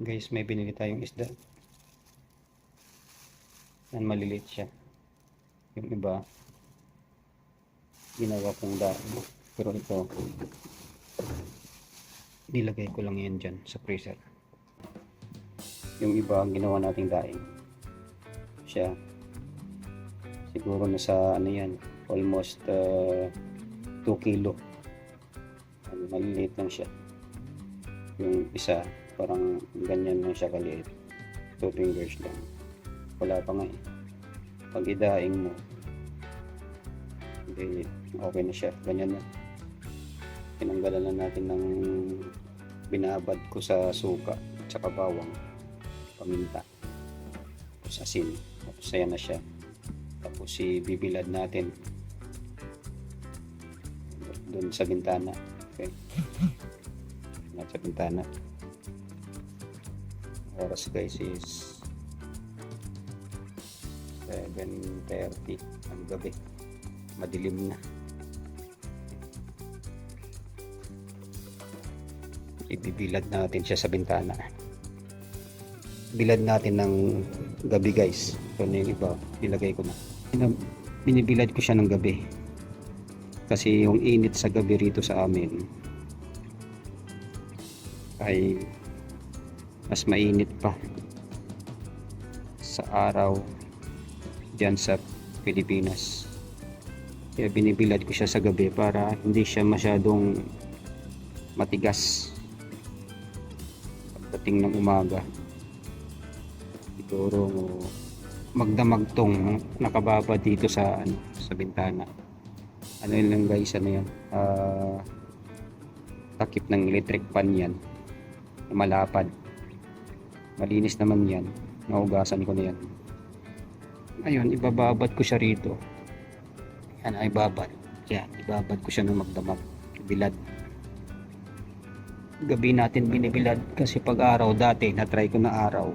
Guys, may binili tayong isda. Yan, maliliit siya. Yung iba, ginawa kong daan. Pero ito, nilagay ko lang yan dyan sa freezer. Yung iba, ginawa nating daing. Siya, siguro nasa ano yan, almost 2 kilo. Maliliit lang siya. Yung isa, parang ganyan lang siya kaliit. 2 fingers lang. Wala pa nga eh. Pag idaing mo, hindi, okay na siya. Ganyan na. Tinanggalan na natin ng binabad ko sa suka at saka bawang, paminta, tapos asin. Tapos ayan na siya. Tapos bibilad natin doon sa bintana. Okay. Sa bintana. Oras guys is 7:30 ang gabi. Madilim na. Ibibilad natin siya sa bintana. Bilad natin ng gabi guys. Ito na yung iba, ilagay ko na. Binibilad ko siya ng gabi. Kasi yung init sa gabi rito sa amin ay mas mainit pa sa araw dyan sa Pilipinas. Kaya binibilad ko siya sa gabi para hindi siya masyadong matigas pagdating ng umaga. Siguro magdamag tong nakababa dito sa sa bintana. Ano yun lang guys, ano yan, takip ng electric pan yan, malapad. Malinis naman yan, naugasan ko na yan. Ayun, ibababad ko siya rito. Yan, ay babad. Yan, ibabad ko siya ng magdamag. Bilad. Gabi natin binibilad kasi pag araw dati, na-try ko na araw.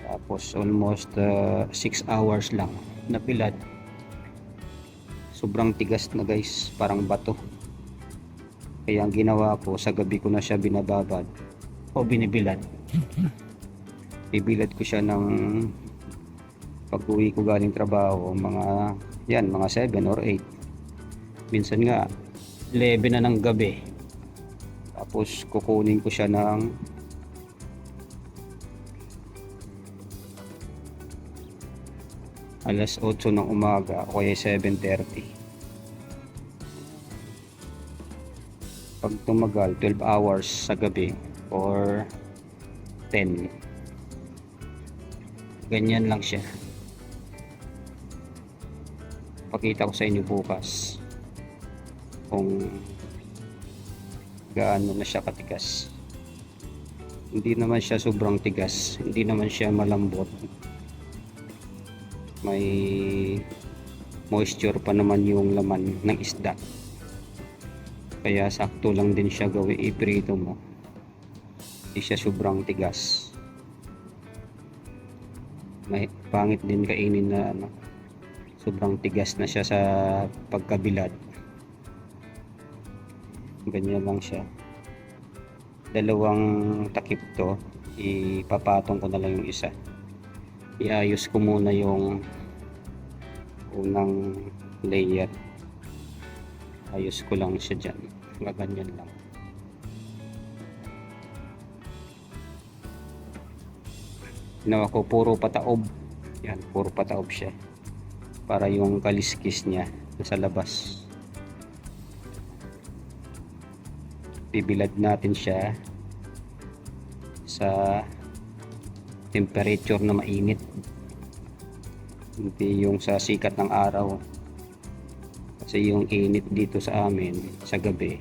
Tapos almost 6 hours lang na bilad. Sobrang tigas na guys, parang bato. Kaya ang ginawa ko, sa gabi ko na siya binababad o binibilad. Bibilad ko siya ng pag-uwi ko galing trabaho, mga 7 or 8. Minsan nga 11 na ng gabi. Tapos kukunin ko siya ng alas 8 ng umaga o kaya 7:30. Pag tumagal 12 hours sa gabi or 10, ganyan lang siya. Pakita ko sa inyo bukas kung gaano na siya katigas. Hindi naman siya sobrang tigas, hindi naman siya malambot. May moisture pa naman yung laman ng isda, kaya sakto lang din siya gawin iprito mo. Hindi siya sobrang tigas. May pangit din kainin na sobrang tigas na siya sa pagkabilad. Ganyan lang siya. Dalawang takip to, ipapatong ko na lang yung isa. Iayos ko muna yung unang layer. Ayos ko lang siya dyan. Ganyan lang. Ginawa ko puro pataob. Yan, puro pataob siya. Para yung kaliskis niya nasa labas. Bibilad natin siya sa temperature na mainit, hindi yung sa sikat ng araw. Kasi yung init dito sa amin sa gabi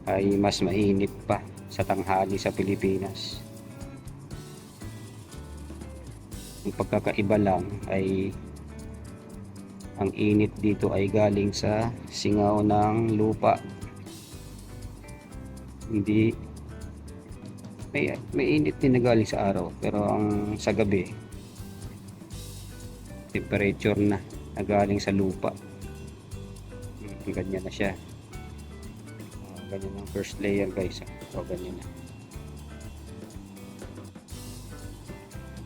ay mas mainit pa sa tanghali sa Pilipinas. Ang pagkakaiba lang ay ang init dito ay galing sa singaw ng lupa. Hindi may init din na galing sa araw, pero ang sa gabi temperature na galing sa lupa. Ganyan na siya. Ganyan ang first layer guys. So, ganyan na.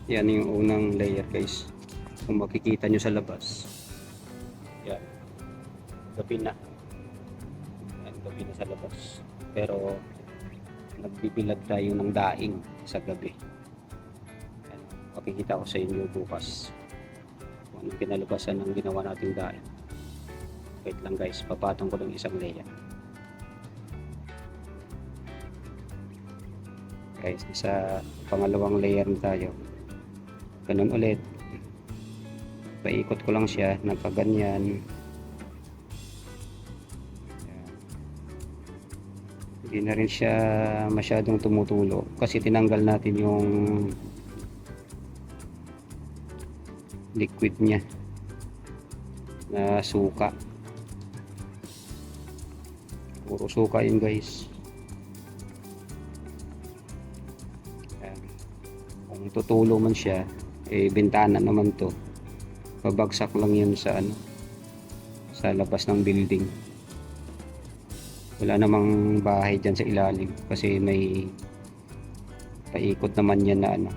Yan yung unang layer guys. Kung makikita nyo sa labas. Yan. Gabi na. Yan, gabi na sa labas. Pero nagbibilad tayo ng daing sa gabi. Yan. Makikita ko sa inyo bukas kung anong kinalabasan ng ginawa nating daing. Wait lang guys, papatong ko ng isang layer. Guys, sa pangalawang layer na tayo. Ganun ulit. Paikot ko lang siya, nagkaganyan. Hindi na rin siya masyadong tumutulo kasi tinanggal natin yung liquid niya na suka. Puro suka yun guys. Ayan. Kung tutulo man siya, eh bintana naman to. Babagsak lang yun sa sa labas ng building. Wala namang bahay dyan sa ilalim kasi may paikot naman yan na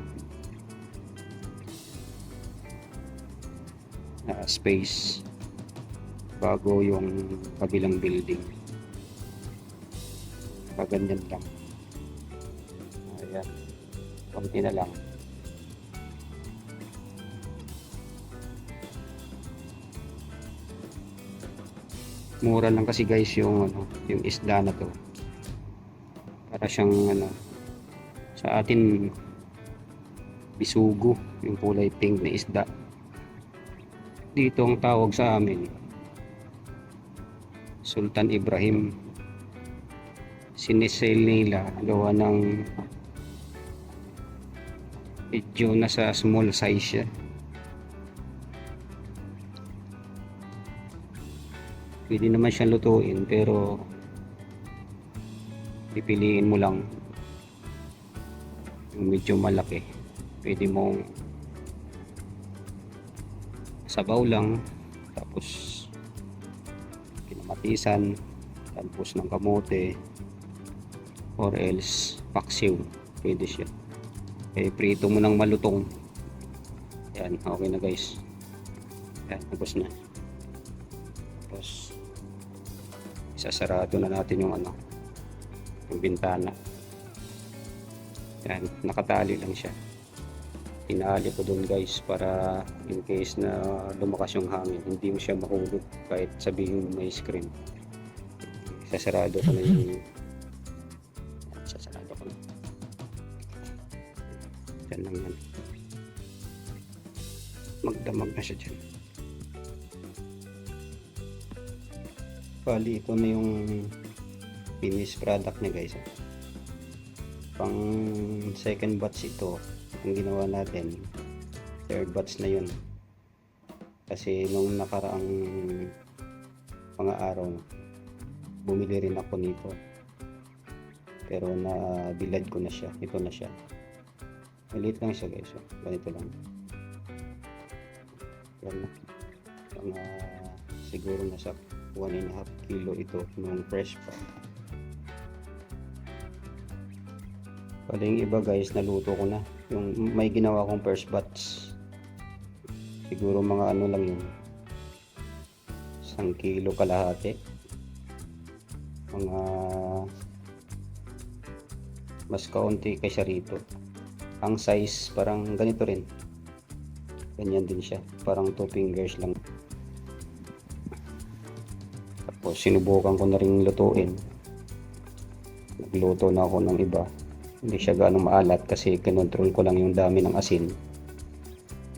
space bago yung kabilang building. Ganyan lang. Ayan. Konti na lang. Mura lang kasi guys yung yung isda na to. Para siyang sa atin bisugo, yung kulay pink na isda. Dito ang tawag sa amin Sultan Ibrahim. Sinisale nila gawa ng medyo nasa small size siya. Pwede naman siyang lutuin pero pipiliin mo lang yung medyo malaki. Pwede mong sabaw lang tapos kinamatisan, talbos ng kamote, or else paksiw, pwede siya. Prito mo ng malutong. Yan, okay na guys. Yan, tapos na. Tapos isasarado na natin yung yung bintana. Yan, nakatali lang siya. Tinali ko dun guys para in case na lumakas yung hangin, hindi mo siya mahulog kahit sabihin may screen. Isasarado ko na yung yan lang yan. Magdamag na siya dyan. Bali ito na yung finished product niya guys. Pang second batch ito ang ginawa natin. Third batch na yun. Kasi nung nakaraang mga araw bumili rin ako nito. Pero nabilad ko na siya. Ito na siya. Maliit lang siya guys. Ganito lang. Yan na. Siguro nasa 1.5 kilo ito nung fresh pa. Pala yung iba guys, naluto ko na. Yung may ginawa kong first batch. Siguro mga lang yun. 1 kilo kalahati. Mga mas kaunti kaysa rito. Ang size parang ganito rin. Ganyan din siya. Parang 2 fingers lang. Tapos sinubukan ko na rin lutuin. Nagluto na ako ng iba. Hindi siya gaano maalat kasi kinontrol ko lang yung dami ng asin.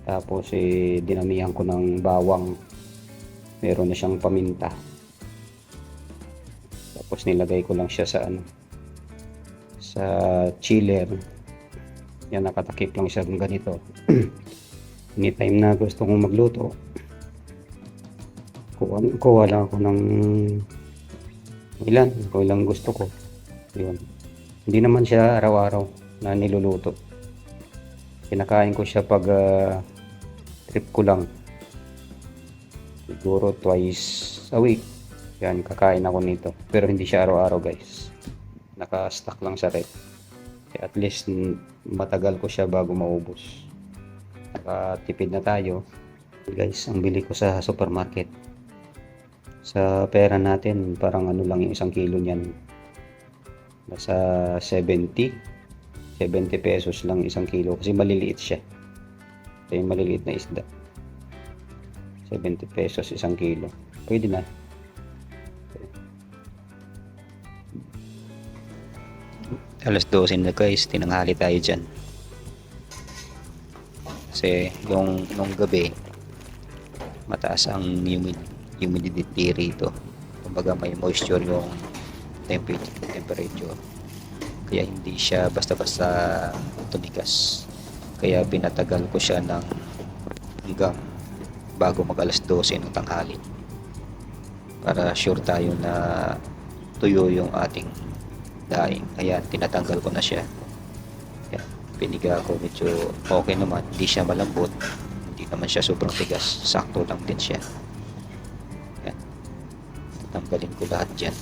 Tapos dinamihan ko ng bawang. Meron na siyang paminta. Tapos nilagay ko lang siya sa sa chiller. Yan, nakatakip lang siya ng ganito. Anytime na gusto kong magluto, kuha lang ako ng kung ilang gusto ko. Yun. Hindi naman siya araw-araw na niluluto. Kinakain ko siya pag trip ko lang. Siguro twice a week. Yan, kakain ako nito. Pero hindi siya araw-araw guys. naka-stock lang sa rep. Kaya at least matagal ko siya bago maubos. Nakatipid na tayo. Guys, ang bili ko sa supermarket. Sa pera natin, parang ano lang yung 1 kilo niyan. Nasa 70 pesos lang 1 kilo kasi maliliit siya. Ito yung maliliit na isda. 70 pesos 1 kilo. Pwede na. Alas 12 na guys, tinanghali tayo dyan. Kasi nung gabi, mataas ang humidity rito. Kumbaga may moisture yung temperature. Kaya hindi siya basta-basta tumigas. Kaya pinatagal ko siya ng hanggang bago mag alas 12 ng tanghali. Para sure tayo na tuyo yung ating daing. Ayan, tinatanggal ko na siya. Ayan, piniga ko, medyo okay naman. Hindi siya malambot. Hindi naman siya sobrang tigas. Sakto lang din siya. Ayan. Tatanggalin ko lahat dyan.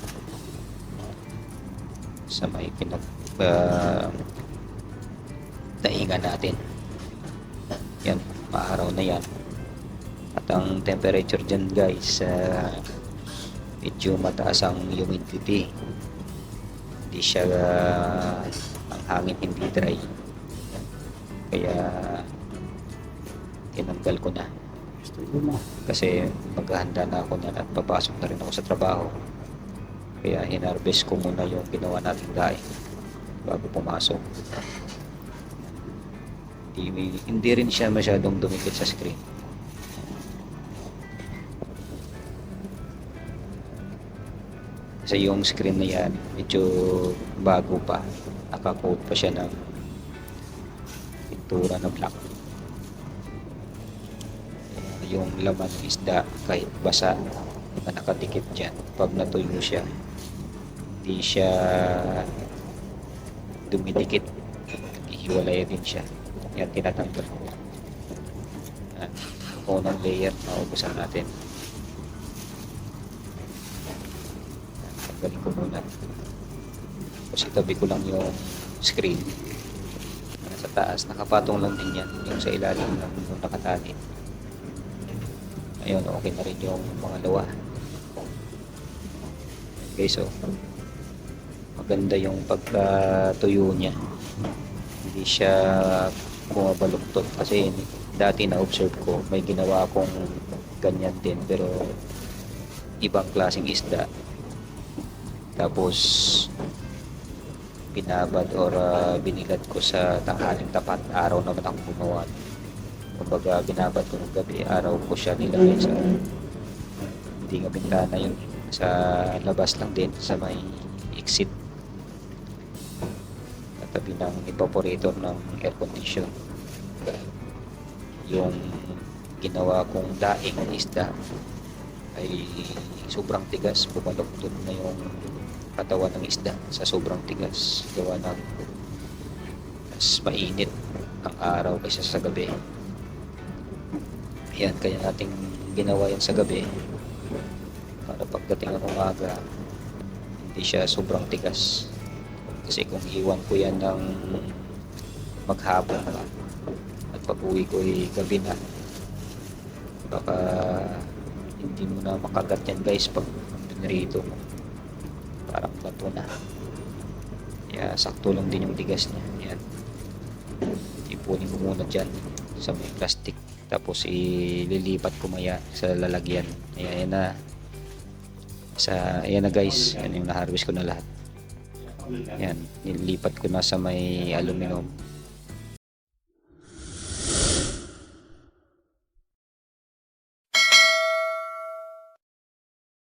Sa may daingan natin. Yan, maaraw na yan. At ang temperature dyan guys, medyo mataas ang humidity. Hindi siya ang hangin hindi dry, kaya tinanggal ko na kasi maghahanda na ako na at papasok na rin ako sa trabaho. Kaya hinarvest ko muna yung ginawa nating daing bago pumasok. Hindi rin siya masyadong dumikit sa screen. Kasi yung screen na yan medyo bago pa, naka-coat pa siya ng pintura na black. Yung laman ng isda kahit basa na nakadikit dyan, pag natuyo siya hindi siya dumidikit, hiwalay din siya. Yan, tinatanggal ko. Unang layer maubusan natin. Tanggalin ko muna. Tapos itabi ko lang yung screen. Sa taas, nakapatong lang din yan. Yung sa ilalim ng nakatali. Ayun, okay na rin yung mga lawa. Okay, so maganda yung pagkatuyo niya. Hindi siya bumabaluktot. Kasi dati na-observe ko, may ginawa akong ganyan din. Pero ibang klaseng isda. Tapos binabad or binilad ko sa tanghaling tapat. Araw naman ako gumawa. Kumbaga binabad ko ng gabi, araw ko siya nilagay sa hindi nga bintana yun, sa labas lang din sa may exit tabi ng evaporator ng air condition. Yung ginawa kong daing ng isda ay sobrang tigas, bumaluktot na yung katawan ng isda sa sobrang tigas, gawa ng mas mainit ang araw kaysa sa gabi. Ayan, kaya nating ginawa yan sa gabi para pagdating ng umaga hindi siya sobrang tigas. Kasi kung iwan ko yan ng maghapon pa at pag uwi ko ay gabi na, baka hindi mo na makagat yan guys pag pinrito mo, parang bato na. Kaya sakto lang din yung tigas niya. Yan, ipunin mo muna dyan sa may plastic, tapos ililipat ko maya sa lalagyan. Ayan na, ayan na guys, yan yung na-harvest ko na lahat. Yan, nilipat ko na sa may aluminum